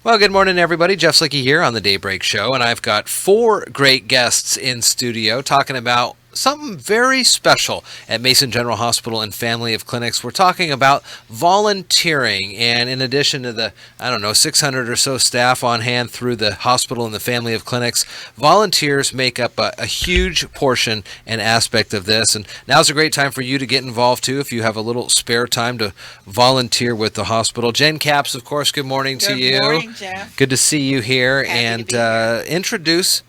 Well, good morning, everybody. Jeff Slicky here on the Daybreak Show, and I've got four great guests in studio talking about something very special at Mason General Hospital and Family of Clinics. We're talking about volunteering, and in addition to the, 600 or so staff on hand through the hospital and the Family of Clinics, volunteers make up a huge portion and aspect of this, and now's a great time for you to get involved, too, if you have a little spare time to volunteer with the hospital. Jenn Capps, of course, good morning to you. Good morning, Jeff. Good to see you here. Happy and to be here. Introduce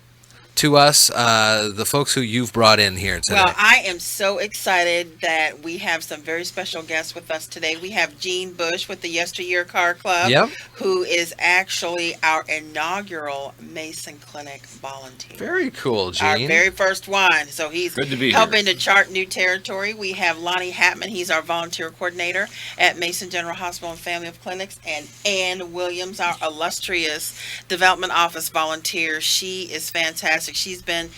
to us the folks who you've brought in here today. Well, I am so excited that we have some very special guests with us today. We have Gene Bush with the Yesteryear Car Club, Yep. who is actually our inaugural Mason Clinic volunteer. Very cool, Gene. Our very first one. So he's Good to be helping to chart new territory. We have Lonnie Hatman. He's our volunteer coordinator at Mason General Hospital and Family of Clinics. And Ann Williams, our illustrious development office volunteer. She is fantastic. You've been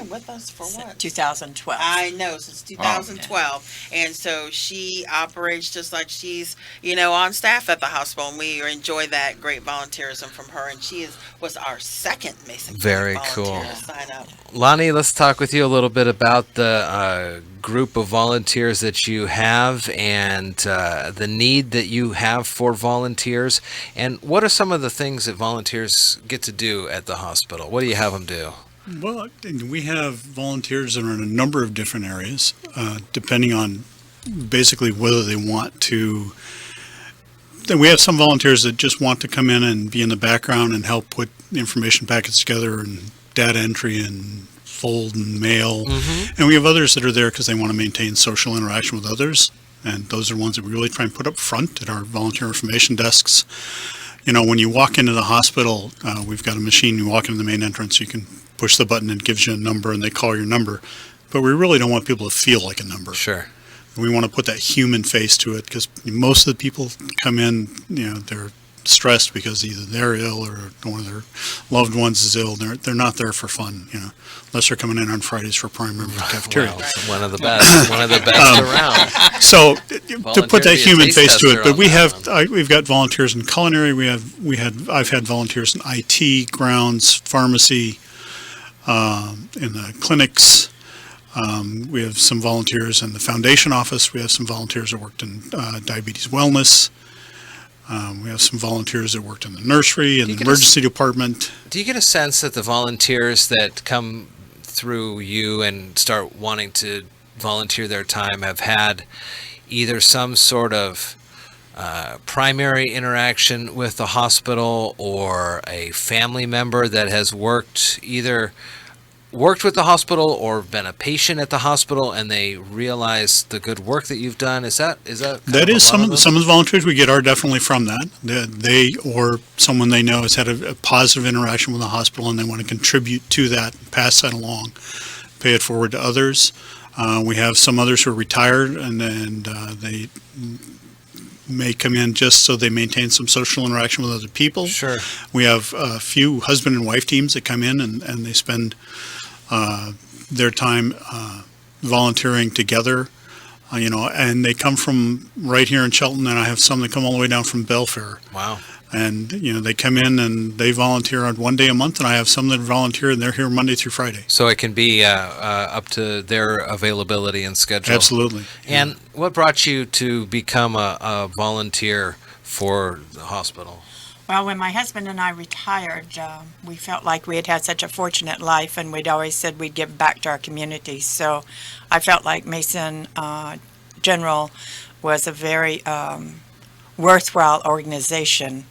with us for what? 2012. I know, since 2012. And so she operates just like she's, on staff at the hospital. And we enjoy that great volunteerism from her. And she was our second Mason Very Clinic cool. volunteer to sign up. Lonnie, let's talk with you a little bit about the group of volunteers that you have and the need that you have for volunteers. And what are some of the things that volunteers get to do at the hospital? What do you have them do? Well, we have volunteers that are in a number of different areas, depending on basically whether they want to. Then we have some volunteers that just want to come in and be in the background and help put information packets together and data entry and fold and mail. Mm-hmm. And we have others that are there because they want to maintain social interaction with others. And those are ones that we really try and put up front at our volunteer information desks. When you walk into the hospital, we've got a machine. You walk into the main entrance, you can push the button, and it gives you a number, and they call your number. But we really don't want people to feel like a number. Sure. We want to put that human face to it because most of the people come in, they're stressed because either they're ill or one of their loved ones is ill. They're not there for fun, unless they're coming in on Fridays for prime member cafeteria. Well, one of the best around. So to Volunteer put that be a human taste face to tester it, but on we that have we've got volunteers in culinary. I've had volunteers in IT, grounds, pharmacy, in the clinics. We have some volunteers in the foundation office. We have some volunteers that worked in diabetes wellness. We have some volunteers that worked in the nursery and the emergency department. Do you get a sense that the volunteers that come through you and start wanting to volunteer their time have had either some sort of primary interaction with the hospital or a family member that has worked with the hospital or been a patient at the hospital and they realize the good work that you've done? Is that Some of the volunteers we get are definitely from that. They or someone they know has had a positive interaction with the hospital and they want to contribute to that, pass that along, pay it forward to others. We have some others who are retired and they may come in just so they maintain some social interaction with other people. Sure. We have a few husband and wife teams that come in and they spend their time volunteering together, and they come from right here in Shelton, and I have some that come all the way down from Belfair. Wow. And, they come in and they volunteer on one day a month, and I have some that volunteer and they're here Monday through Friday. So it can be up to their availability and schedule. Absolutely. And what brought you to become a volunteer for the hospital? Well, when my husband and I retired, we felt like we had had such a fortunate life, and we'd always said we'd give back to our community. So I felt like Mason General was a very worthwhile organization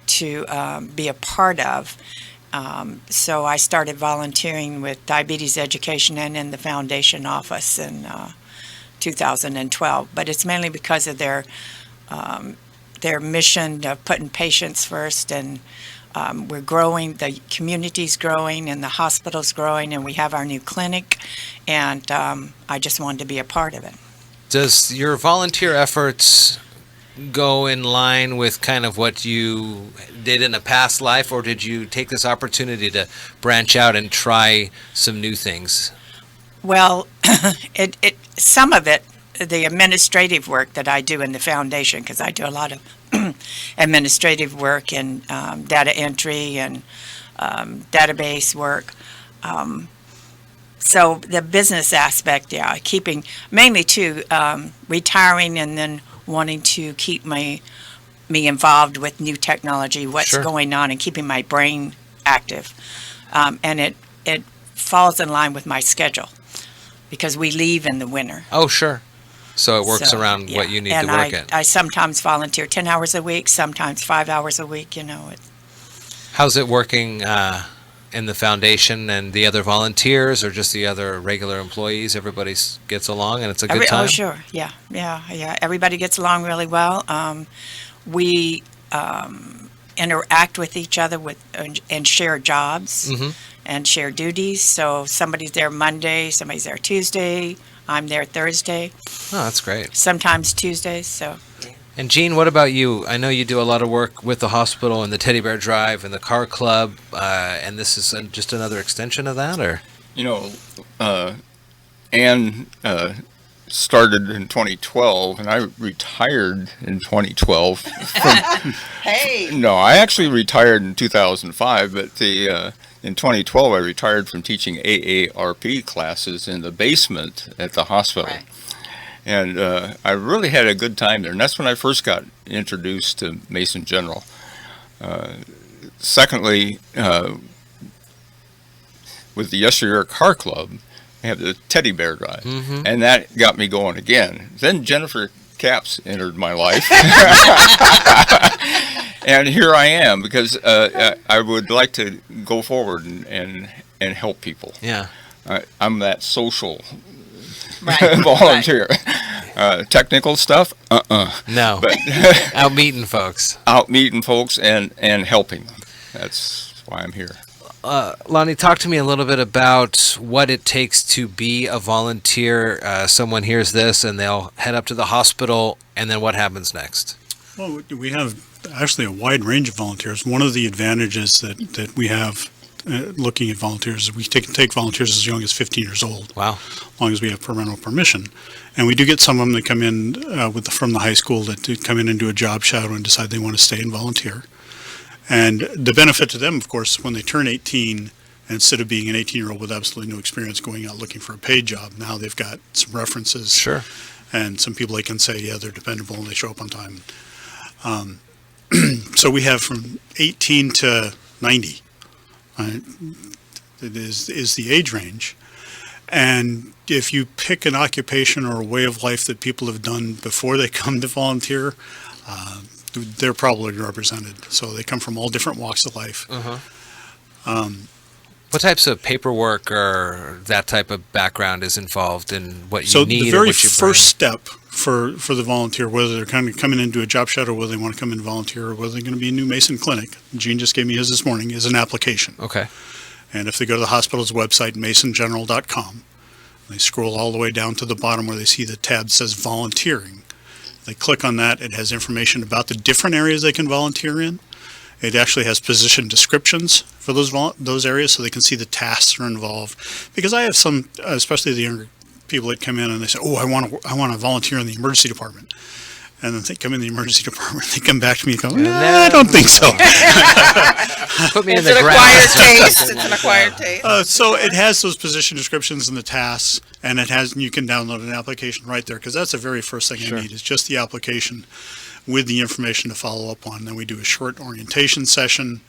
to be a part of. So I started volunteering with diabetes education and in the foundation office in 2012. But it's mainly because of their mission of putting patients first, and we're growing, the community's growing and the hospital's growing, and we have our new clinic, and I just wanted to be a part of it. Does your volunteer efforts go in line with kind of what you did in a past life, or did you take this opportunity to branch out and try some new things? Well, some of it the administrative work that I do in the foundation, because I do a lot of administrative work and data entry and database work. So the business aspect, yeah, keeping mainly to retiring and then wanting to keep me involved with new technology, what's Sure. going on, and keeping my brain active. And it falls in line with my schedule because we leave in the winter. Oh, sure. So it works So, around yeah. what you need and to work at. I sometimes volunteer 10 hours a week, sometimes 5 hours a week, How's it working in the foundation and the other volunteers, or just the other regular employees? Everybody gets along and it's a good time? Oh, sure. Yeah. Everybody gets along really well. We interact with each other and share jobs Mhm. and share duties. So somebody's there Monday, somebody's there Tuesday, I'm there Thursday, Oh, that's great. sometimes Tuesdays. So And Gene, what about you? I know you do a lot of work with the hospital and the Teddy Bear Drive and the car club, and this is just another extension of that, or? You know, Ann started in 2012, and I retired in 2012. Hey, No, I actually retired in 2005, but in 2012 I retired from teaching AARP classes in the basement at the hospital. Right. And I really had a good time there, and that's when I first got introduced to Mason General. Secondly, with the Yesteryear Car Club, we have the Teddy Bear Drive, Mhm. and that got me going again. Then Jennifer Capps entered my life, and here I am because I would like to go forward and help people. Yeah. I'm that social right. volunteer. Technical stuff, No. but Out meeting folks. out meeting folks and helping them. That's why I'm here. Lonnie, talk to me a little bit about what it takes to be a volunteer. Someone hears this and they'll head up to the hospital, and then what happens next? Well, we have actually a wide range of volunteers. One of the advantages that we have looking at volunteers is we take volunteers as young as 15 years old, Wow. as long as we have parental permission. And we do get some of them that come in from the high school that do come in and do a job shadow and decide they want to stay and volunteer. And the benefit to them, of course, when they turn 18, and instead of being an 18-year-old with absolutely no experience going out looking for a paid job, now they've got some references Sure. and some people they can say, yeah, they're dependable and they show up on time. So we have from 18 to 90. It is the age range. And if you pick an occupation or a way of life that people have done before they come to volunteer, they're probably represented. So they come from all different walks of life. What types of paperwork or that type of background is involved in what you So need? the or very what you first step for the volunteer, whether they're kind of coming into a job shadow, whether they want to come in and volunteer, or whether they're going to be a new Mason clinic, Gene just gave me his this morning, is an application. bring? Okay. And if they go to the hospital's website, masongeneral.com, they scroll all the way down to the bottom where they see the tab that says volunteering. They click on that. It has information about the different areas they can volunteer in. It actually has position descriptions for those areas so they can see the tasks that are involved. Because I have some, especially the younger people that come in and they say, oh, I want to volunteer in the emergency department. And then they come in the emergency department, they come back to me and go, I don't think so. Put me in It's the an ground. acquired taste. It's an acquired taste. So it has those position descriptions and the tasks, and you can download an application right there, because that's the very first thing Sure. I need is just the application with the information to follow up on. Then we do a short orientation session,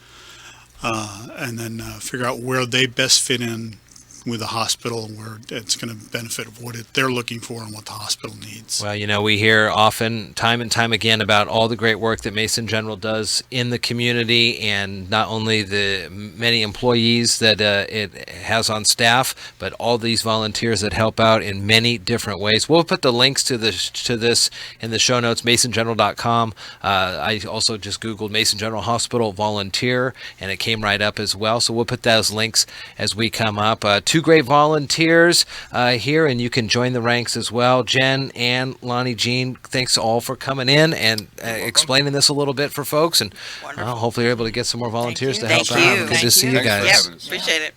and then figure out where they best fit in with the hospital, where it's going to benefit of what they're looking for and what the hospital needs. Well, we hear often, time and time again, about all the great work that Mason General does in the community, and not only the many employees that it has on staff, but all these volunteers that help out in many different ways. We'll put the links to this in the show notes, masongeneral.com. I also just Googled Mason General Hospital volunteer, and it came right up as well. So we'll put those links as we come up. Two great volunteers here, and you can join the ranks as well. Jenn, Ann, Lonnie, Gene, thanks all for coming in and explaining this a little bit for folks, and Wonderful. hopefully you're able to get some more volunteers to Thank help you. out. Good Thank to see you. you Thanks for guys. having us. Appreciate it.